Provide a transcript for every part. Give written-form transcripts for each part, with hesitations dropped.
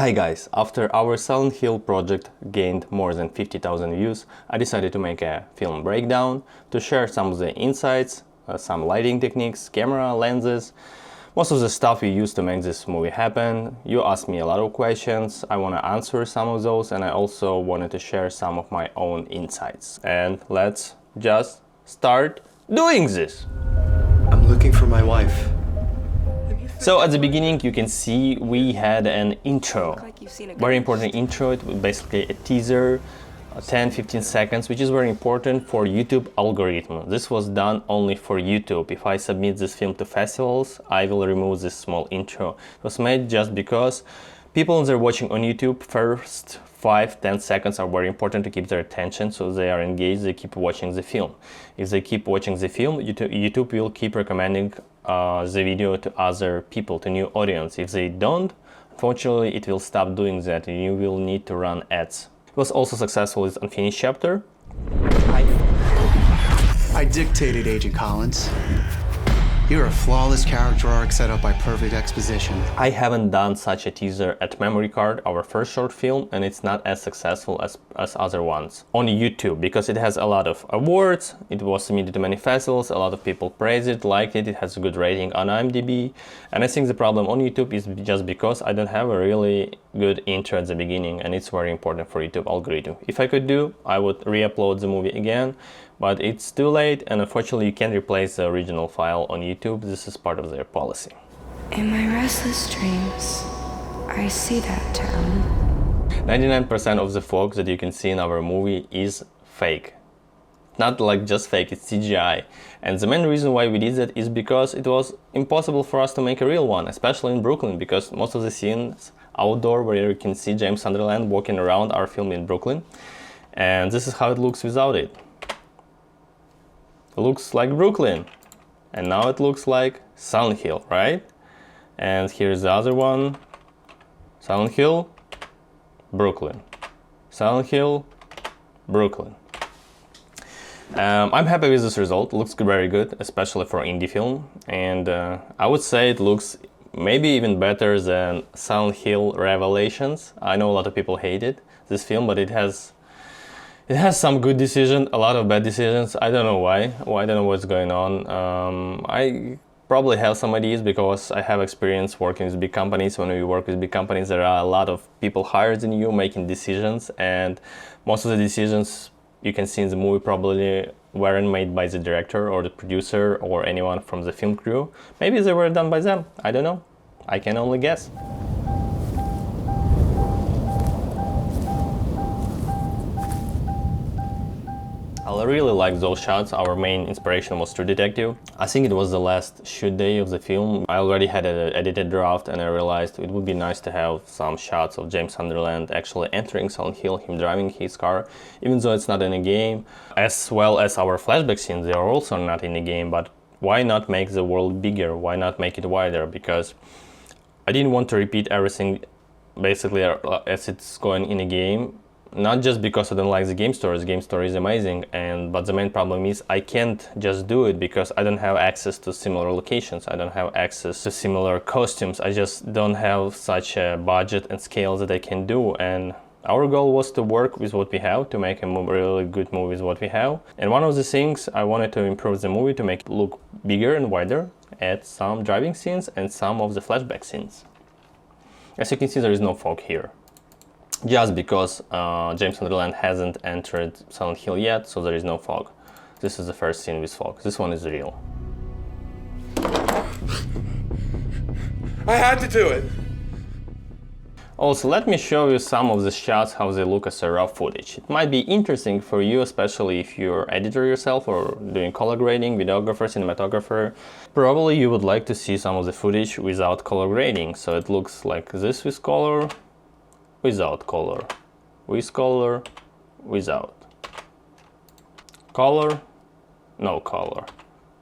Hi guys, after our Silent Hill project gained more than 50,000 views, I decided to make a film breakdown to share some of the insights, some lighting techniques, camera, lenses, most of the stuff we used to make this movie happen. You asked me a lot of questions, I want to answer some of those, and I also wanted to share some of my own insights. And let's just start doing this! I'm looking for my wife. So at the beginning you can see we had an intro, very important intro. It was basically a teaser, 10-15 seconds, which is very important for YouTube algorithm. This was done only for YouTube. If I submit this film to festivals, I will remove this small intro. It was made just because people that are watching on YouTube, first 5-10 seconds are very important to keep their attention, so they are engaged, they keep watching the film. If they keep watching the film, YouTube will keep recommending the video to other people, to new audience. If they don't, unfortunately it will stop doing that and you will need to run ads. It was also successful with Unfinished Chapter. I dictated, Agent Collins. You're a flawless character arc set up by perfect exposition. I haven't done such a teaser at Memory Card, our first short film, and it's not as successful as other ones on YouTube because it has a lot of awards. It was submitted to many festivals, a lot of people praise it, liked it, it has a good rating on IMDb. And I think the problem on YouTube is just because I don't have a really good intro at the beginning, and it's very important for YouTube algorithm. If I could do, I would re-upload the movie again, but it's too late, and unfortunately you can't replace the original file on YouTube. This is part of their policy. In my restless dreams, I see that town. 99% of the fog that you can see in our movie is fake. Not like just fake, it's CGI. And the main reason why we did that is because it was impossible for us to make a real one, especially in Brooklyn, because most of the scenes outdoor where you can see James Sunderland walking around are filmed in Brooklyn. And this is how it looks without it. It looks like Brooklyn. And now it looks like Silent Hill, right? And here's the other one. Silent Hill, Brooklyn. Silent Hill, Brooklyn. I'm happy with this result. It looks very good, especially for indie film. And I would say it looks maybe even better than Silent Hill Revelations. I know a lot of people hated this film, but it has some good decisions, a lot of bad decisions. I don't know why. I don't know what's going on. I probably have some ideas because I have experience working with big companies. When we work with big companies, there are a lot of people higher than you making decisions, and most of the decisions you can see in the movie probably weren't made by the director or the producer or anyone from the film crew. Maybe they were done by them. I don't know. I can only guess. I really like those shots. Our main inspiration was True Detective. I think it was the last shoot day of the film. I already had an edited draft and I realized it would be nice to have some shots of James Sunderland actually entering Silent Hill, him driving his car, even though it's not in a game. As well as our flashback scenes, they are also not in the game, but why not make the world bigger? Why not make it wider? Because I didn't want to repeat everything basically as it's going in a game. Not just because I don't like the game story is amazing, but the main problem is I can't just do it because I don't have access to similar locations, I don't have access to similar costumes, I just don't have such a budget and scale that I can do. And our goal was to work with what we have, to make a really good movie with what we have. And one of the things I wanted to improve the movie to make it look bigger and wider, add some driving scenes and some of the flashback scenes. As you can see, there is no fog here. Just because James Sunderland hasn't entered Silent Hill yet, so there is no fog. This is the first scene with fog. This one is real. I had to do it! Also, let me show you some of the shots, how they look as a raw footage. It might be interesting for you, especially if you're an editor yourself or doing color grading, videographer, cinematographer. Probably you would like to see some of the footage without color grading. So it looks like this with color, without color, with color, without color, no color,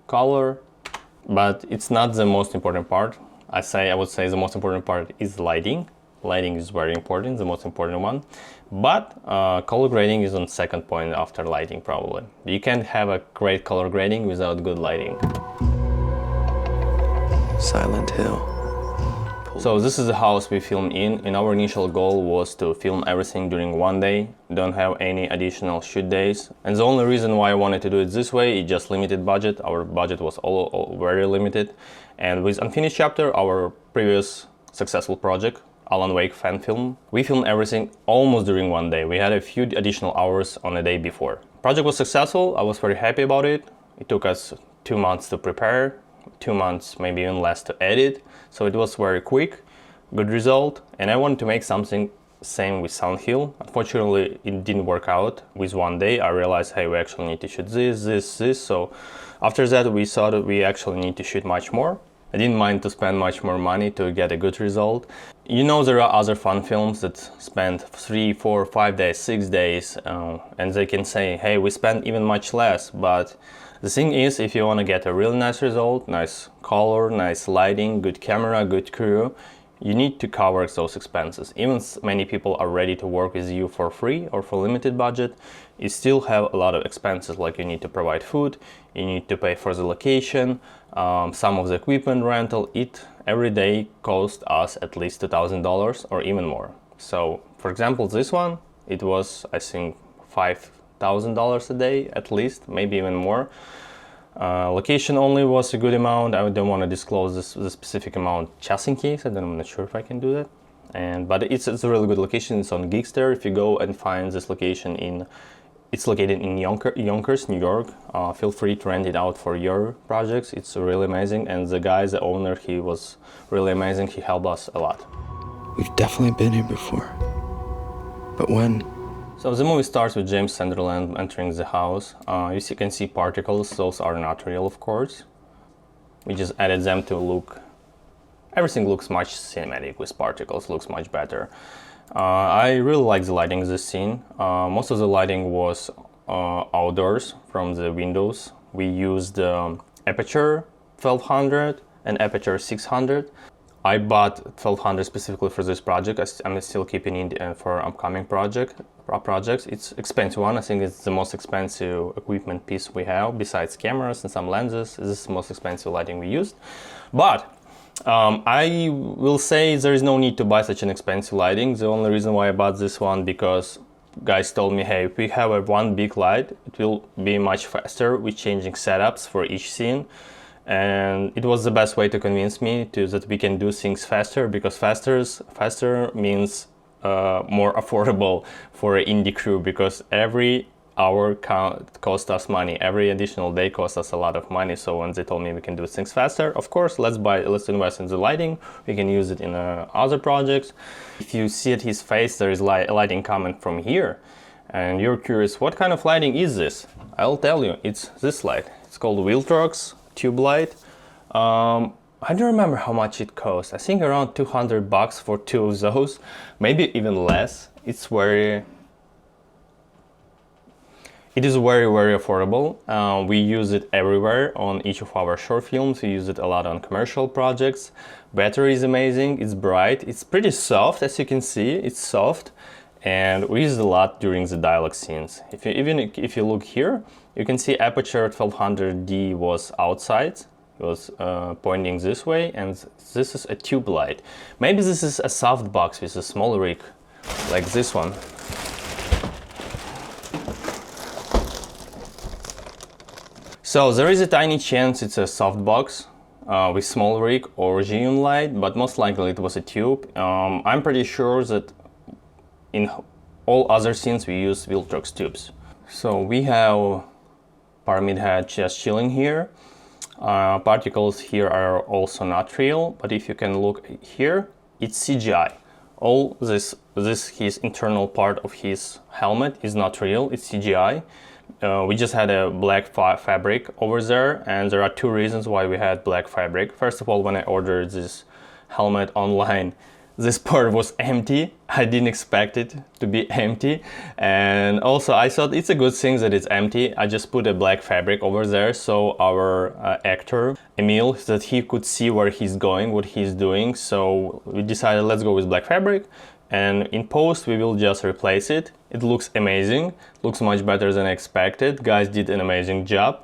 color. But it's not the most important part. I would say the most important part is lighting. Lighting is very important, the most important one. But color grading is on second point after lighting probably. You can't have a great color grading without good lighting. Silent Hill. So this is the house we filmed in, and our initial goal was to film everything during one day, don't have any additional shoot days. And the only reason why I wanted to do it this way is just limited budget. Our budget was all very limited. And with Unfinished Chapter, our previous successful project, Alan Wake fan film, we filmed everything almost during one day. We had a few additional hours on the day before. Project was successful, I was very happy about it. It took us 2 months to prepare, 2 months, maybe even less to edit. So it was very quick, good result. And I wanted to make something same with Sound Hill. Unfortunately, it didn't work out. With one day, I realized, hey, we actually need to shoot this. So after that, we saw that we actually need to shoot much more. I didn't mind to spend much more money to get a good result. You know, there are other fun films that spend 3, 4, 5 days, 6 days, and they can say, hey, we spent even much less. But the thing is, if you want to get a really nice result, nice color, nice lighting, good camera, good crew, you need to cover those expenses. Even many people are ready to work with you for free or for limited budget, you still have a lot of expenses, like you need to provide food, you need to pay for the location, some of the equipment rental. It every day cost us at least $2,000 or even more. So for example, this one, it was, I think, $5,000 a day at least, maybe even more. Location only was a good amount. I don't want to disclose the specific amount just in case. I'm not sure if I can do that. But it's a really good location. It's on Geekster. If you go and find this location it's located in Yonkers, New York. Feel free to rent it out for your projects. It's really amazing. And the guy, the owner, he was really amazing. He helped us a lot. We've definitely been here before. But when? So the movie starts with James Sunderland entering the house. You can see particles. Those are not real, of course. We just added them to look. Everything looks much cinematic with particles. Looks much better. I really like the lighting in this scene. Most of the lighting was outdoors from the windows. We used Aperture 1200 and Aperture 600. I bought 1200 specifically for this project. I'm still keeping it for upcoming projects. It's expensive one. I think it's the most expensive equipment piece we have besides cameras and some lenses. This is the most expensive lighting we used. But I will say there is no need to buy such an expensive lighting. The only reason why I bought this one, because guys told me, hey, if we have one big light, it will be much faster with changing setups for each scene. And it was the best way to convince me that we can do things faster, because faster means more affordable for an indie crew, because every hour cost us money, every additional day costs us a lot of money. So when they told me we can do things faster, of course, let's invest in the lighting. We can use it in other projects. If you see at his face, there is lighting coming from here, and you're curious, what kind of lighting is this? I'll tell you, it's this light. It's called Wheeltrox tube light. I don't remember how much it cost. I think around $200 for 2 of those, maybe even less. It is very, very affordable. We use it everywhere on each of our short films. We use it a lot on commercial projects. Battery is amazing. It's bright. It's pretty soft, as you can see. It's soft, and we use it a lot during the dialogue scenes. If you look here, you can see Aperture 1200D was outside. It was pointing this way, and this is a tube light. Maybe this is a soft box with a small rig, like this one. So there is a tiny chance it's a soft box with small rig or genuine light, but most likely it was a tube. I'm pretty sure that in all other scenes we use Wheeltrox tubes. So we have Pyramid Head just chilling here. Particles here are also not real, but if you can look here, it's CGI. All this his internal part of his helmet is not real, it's CGI. We just had a black fabric over there, and there are 2 reasons why we had black fabric. First of all, when I ordered this helmet online, this part was empty. I didn't expect it to be empty, and also I thought it's a good thing that it's empty. I just put a black fabric over there so our actor Emil, that he could see where he's going, what he's doing. So we decided, let's go with black fabric, and in post we will just replace it. It looks amazing, looks much better than I expected. Guys did an amazing job.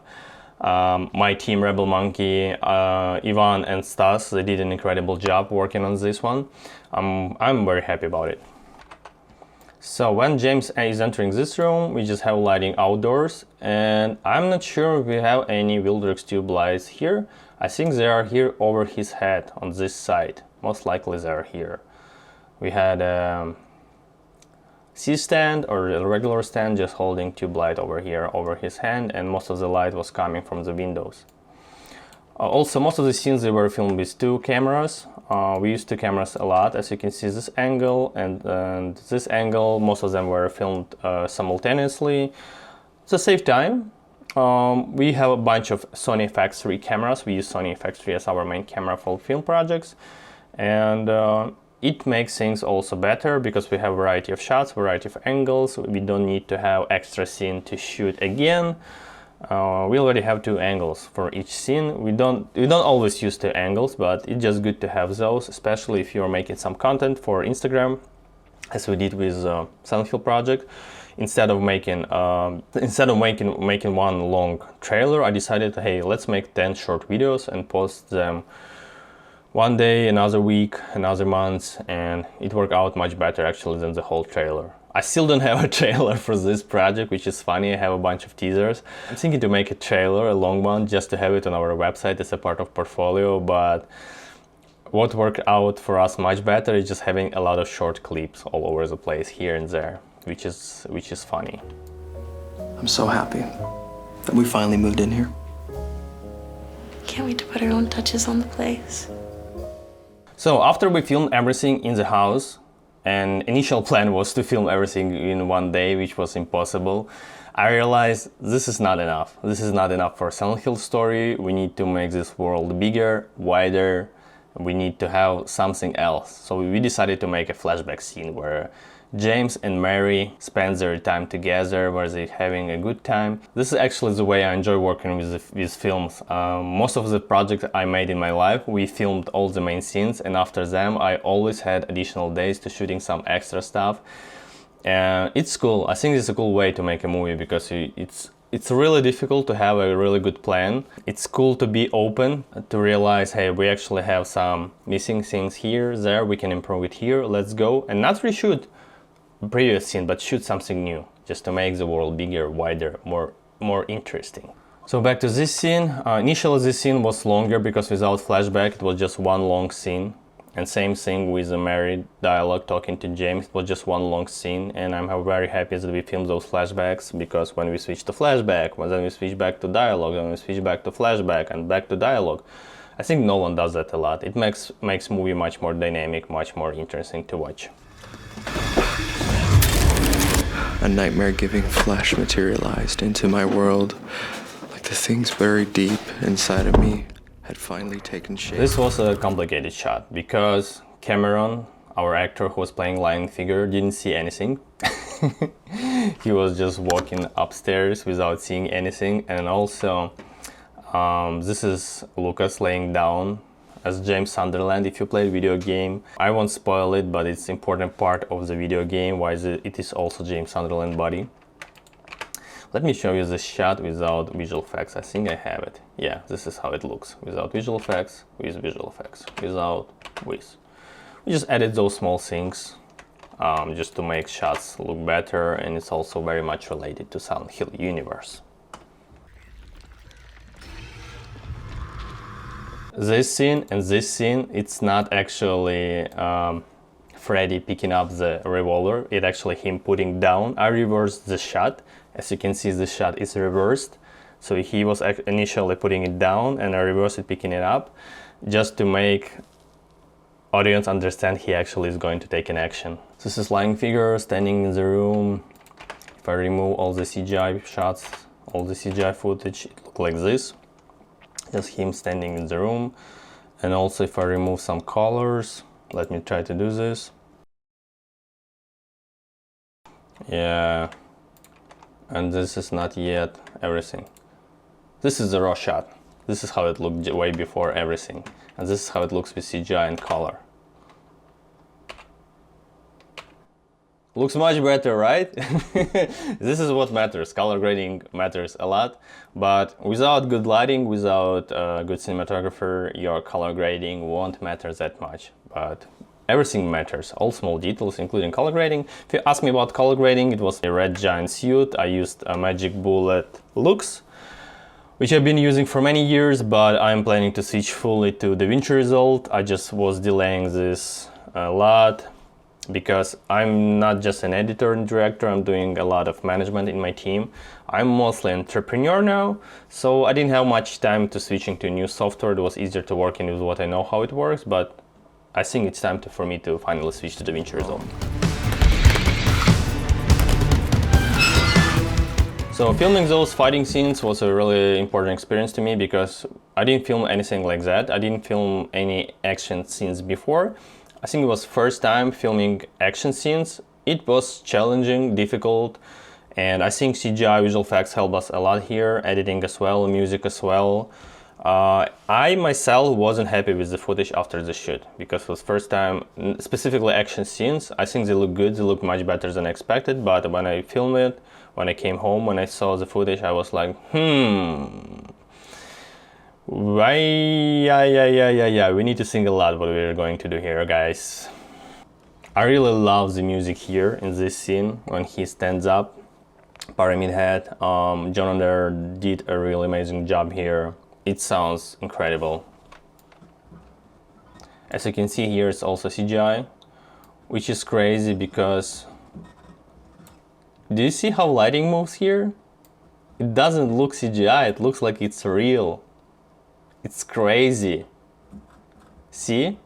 My team, Rebel Monkey, Ivan and Stas, they did an incredible job working on this one. I'm very happy about it. So when James is entering this room, we just have lighting outdoors, and I'm not sure if we have any Wildrex tube lights here. I think they are here over his head on this side. Most likely they are here. We had a C-stand or a regular stand just holding tube light over here over his hand, and most of the light was coming from the windows. Also, most of the scenes they were filmed with 2 cameras. We used 2 cameras a lot. As you can see, this angle and this angle, most of them were filmed simultaneously. To save time, we have a bunch of Sony FX3 cameras. We use Sony FX3 as our main camera for film projects, and it makes things also better because we have a variety of shots, variety of angles. We don't need to have extra scene to shoot again. We already have 2 angles for each scene. We don't always use 2 angles, but it's just good to have those, especially if you're making some content for Instagram, as we did with Silent Hill project. Instead of making one long trailer, I decided, hey, let's make 10 short videos and post them one day, another week, another month, and it worked out much better actually than the whole trailer. I still don't have a trailer for this project, which is funny. I have a bunch of teasers. I'm thinking to make a trailer, a long one, just to have it on our website as a part of portfolio, but what worked out for us much better is just having a lot of short clips all over the place here and there, which is funny. I'm so happy that we finally moved in here. Can't wait to put our own touches on the place. So after we filmed everything in the house, and initial plan was to film everything in one day, which was impossible, I realized this is not enough. This is not enough for Silent Hill story. We need to make this world bigger, wider. We need to have something else. So we decided to make a flashback scene where James and Mary spend their time together, where they're having a good time. This is actually the way I enjoy working with films. Most of the projects I made in my life, we filmed all the main scenes, and after them I always had additional days to shooting some extra stuff. And it's cool. I think it's a cool way to make a movie because it's really difficult to have a really good plan. It's cool to be open, to realize, hey, we actually have some missing things here, there, we can improve it here, let's go, and not reshoot previous scene, but shoot something new, just to make the world bigger, wider, more interesting. So back to this scene. Initially this scene was longer because without flashback it was just one long scene, and same thing with the Mary dialogue talking to James. It was just one long scene, and I'm very happy that we filmed those flashbacks, because when we switch to flashback, then we switch back to dialogue, then we switch back to flashback and back to dialogue. I think no one does that a lot. It makes movie much more dynamic, much more interesting to watch. A nightmare-giving flash materialized into my world, like the things buried deep inside of me had finally taken shape. This was a complicated shot because Tamron, our actor who was playing lion figure, didn't see anything. He was just walking upstairs without seeing anything, and also this is Lucas laying down as James Sunderland. If you play video game, I won't spoil it, but it's important part of the video game, why it is also James Sunderland body. Let me show you this shot without visual effects. I think I have it. Yeah, this is how it looks. Without visual effects, with visual effects, without, with. We just added those small things just to make shots look better, and it's also very much related to Silent Hill universe. This scene and this scene, it's not actually Freddy picking up the revolver, it's actually him putting down. I reversed the shot. As you can see, the shot is reversed. So he was initially putting it down, and I reversed it, picking it up, just to make audience understand he actually is going to take an action. This is lying figure standing in the room. If I remove all the CGI shots, all the CGI footage, it looks like this. Just him standing in the room. And also if I remove some colors, let me try to do this. Yeah, and this is not yet everything. This is the raw shot. This is how it looked way before everything. And this is how it looks with CGI and color. Looks much better, right? This is what matters. Color grading matters a lot, but without good lighting, without a good cinematographer, your color grading won't matter that much. But everything matters, all small details, including color grading. If you ask me about color grading, it was a red giant suit. I used a Magic Bullet Lux, which I've been using for many years, but I'm planning to switch fully to DaVinci Resolve. I just was delaying this a lot because I'm not just an editor and director, I'm doing a lot of management in my team. I'm mostly an entrepreneur now, so I didn't have much time to switching to new software. It was easier to work in with what I know how it works, but I think it's time for me to finally switch to DaVinci Resolve. So filming those fighting scenes was a really important experience to me because I didn't film anything like that. I didn't film any action scenes before. I think it was first time filming action scenes. It was challenging, difficult, and I think CGI visual effects helped us a lot here, editing as well, music as well. I myself wasn't happy with the footage after the shoot because it was first time, specifically action scenes. I think they look good, they look much better than expected, but when I filmed it, when I came home, when I saw the footage, I was like, why, yeah, we need to think a lot what we're going to do here, guys. I really love the music here in this scene when he stands up, Pyramid Head. John Under did a really amazing job here. It sounds incredible. As you can see here, it's also CGI, which is crazy because do you see how lighting moves here? It doesn't look CGI, it looks like it's real. It's crazy. See?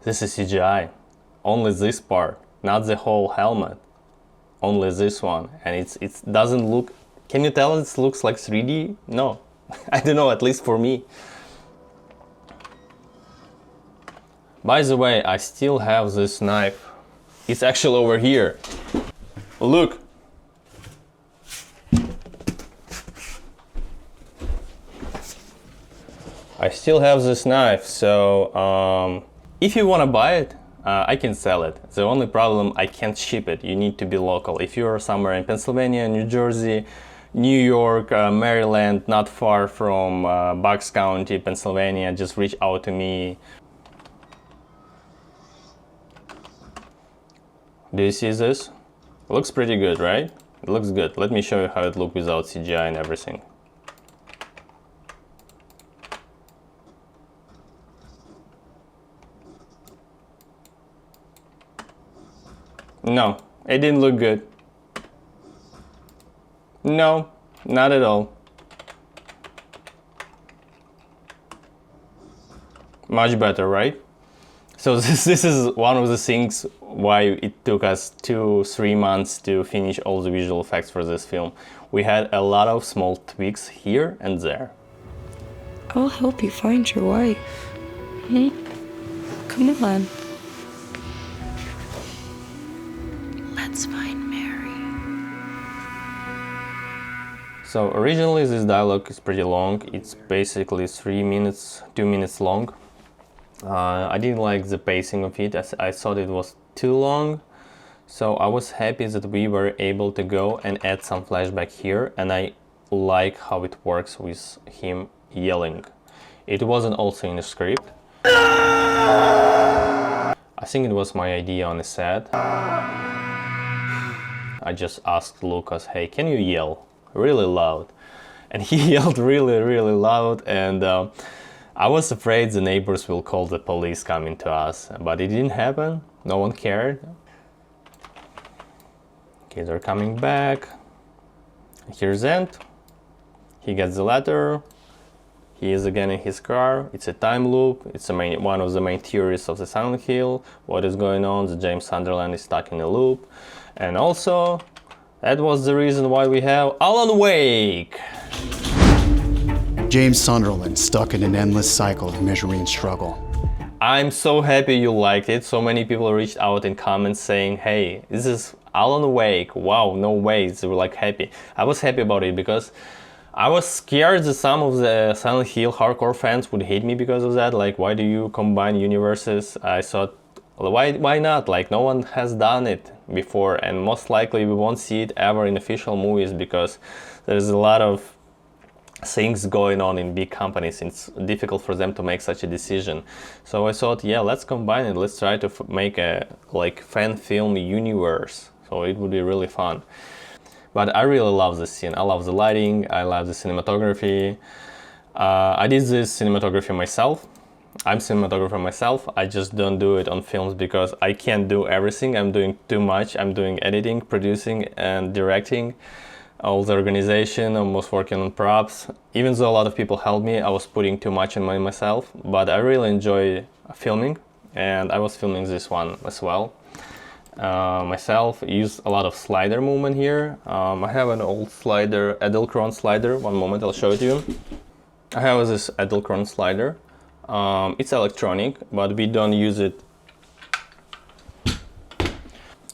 This is CGI. Only this part, not the whole helmet. Only this one. And it doesn't look... Can you tell it looks like 3D? No. I don't know, at least for me. By the way, I still have this knife. It's actually over here. Look. I still have this knife, so if you want to buy it, I can sell it. The only problem, I can't ship it. You need to be local. If you're somewhere in Pennsylvania, New Jersey, New York, Maryland, not far from Bucks County, Pennsylvania, just reach out to me. Do you see this? It looks pretty good, right? It looks good. Let me show you how it looks without CGI and everything. No, it didn't look good. No, not at all. Much better, right? So this is one of the things why it took us 2-3 months to finish all the visual effects for this film. We had a lot of small tweaks here and there. I'll help you find your wife. Come on. Let's find Mary. So originally this dialogue is pretty long. It's basically 2 minutes long. I didn't like the pacing of it, as I thought it was too long. So I was happy that we were able to go and add some flashback here, and I like how it works with him yelling. It wasn't also in the script. I think it was my idea on the set. I just asked Lucas, hey, can you yell really loud? And he yelled really, really loud, and I was afraid the neighbors will call the police coming to us, but it didn't happen. No one cared. Okay, they're coming back. Here's Ant. He gets the letter. He is again in his car. It's a time loop. It's one of the main theories of the Silent Hill. What is going on? The James Sunderland is stuck in a loop. And also, that was the reason why we have Alan Wake. James Sunderland stuck in an endless cycle of misery and struggle. I'm so happy you liked it. So many people reached out in comments saying, hey, this is Alan Wake. Wow, no way. They were like happy. I was happy about it because I was scared that some of the Silent Hill hardcore fans would hate me because of that. Like, why do you combine universes? I thought Why not? Like, no one has done it before, and most likely we won't see it ever in official movies because there's a lot of things going on in big companies. It's difficult for them to make such a decision. So I thought, yeah, let's combine it. Let's try to make a like fan film universe. So it would be really fun. But I really love this scene. I love the lighting. I love the cinematography. I did this cinematography myself. I'm cinematographer myself. I just don't do it on films because I can't do everything. I'm doing too much. I'm doing editing, producing, and directing. All the organization, almost working on props. Even though a lot of people helped me, I was putting too much on myself, but I really enjoy filming, and I was filming this one as well. Myself, used a lot of slider movement here. I have an old slider, Edelkron slider. One moment, I'll show it to you. I have this Edelkron slider. It's electronic, but we don't use it.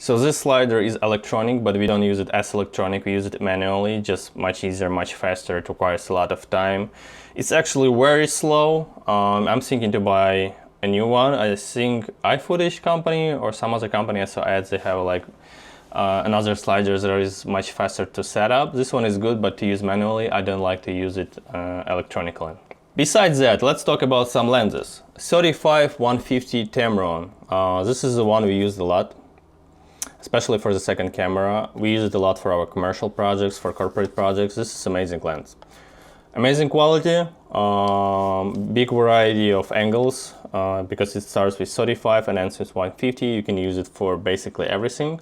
So this slider is electronic, but we don't use it as electronic. We use it manually, just much easier, much faster. It requires a lot of time. It's actually very slow. I'm thinking to buy a new one. I think iFootage company or some other company I saw ads, they have like another sliders that is much faster to set up. This one is good, but to use manually, I don't like to use it electronically. Besides that, let's talk about some lenses. 35-150 Tamron. This is the one we used a lot, especially for the second camera. We use it a lot for our commercial projects, for corporate projects. This is amazing lens. Amazing quality, big variety of angles, because it starts with 35 and ends with 150. You can use it for basically everything.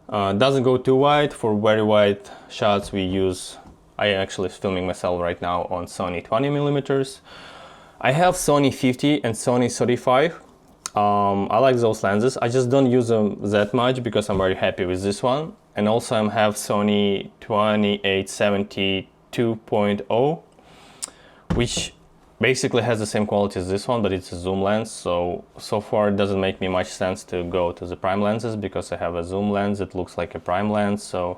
Doesn't go too wide. For very wide shots we use, I actually filming myself right now on Sony 20mm. I have Sony 50 and Sony 35. I like those lenses. I just don't use them that much because I'm very happy with this one. And also I have Sony 2870 2.0, which basically has the same quality as this one, but it's a zoom lens. So far it doesn't make me much sense to go to the prime lenses because I have a zoom lens that looks like a prime lens. So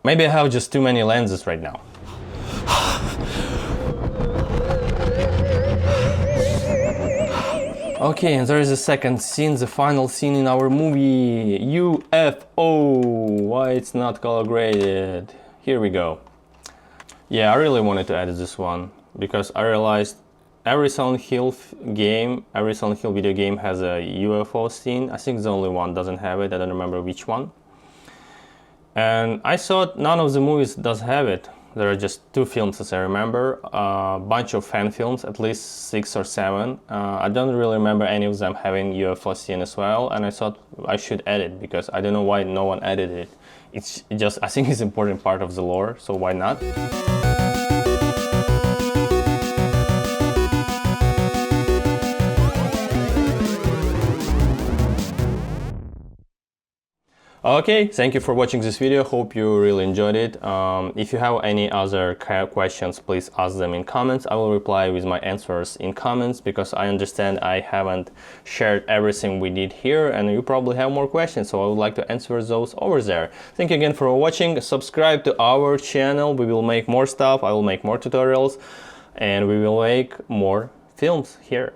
maybe I have just too many lenses right now. Okay, and there is a second scene, the final scene in our movie. UFO! Why it's not color graded? Here we go. Yeah, I really wanted to edit this one because I realized every Silent Hill game, every Silent Hill video game has a UFO scene. I think the only one doesn't have it. I don't remember which one. And I thought none of the movies does have it. There are just 2 films as I remember, a bunch of fan films, at least 6 or 7. I don't really remember any of them having UFO scene as well, and I thought I should edit because I don't know why no one edited it. It's just, I think it's an important part of the lore, so why not? Okay, thank you for watching this video. Hope you really enjoyed it. If you have any other questions, please ask them in comments. I will reply with my answers in comments because I understand I haven't shared everything we did here and you probably have more questions, so I would like to answer those over there. Thank you again for watching. Subscribe to our channel. We will make more stuff. I will make more tutorials and we will make more films here.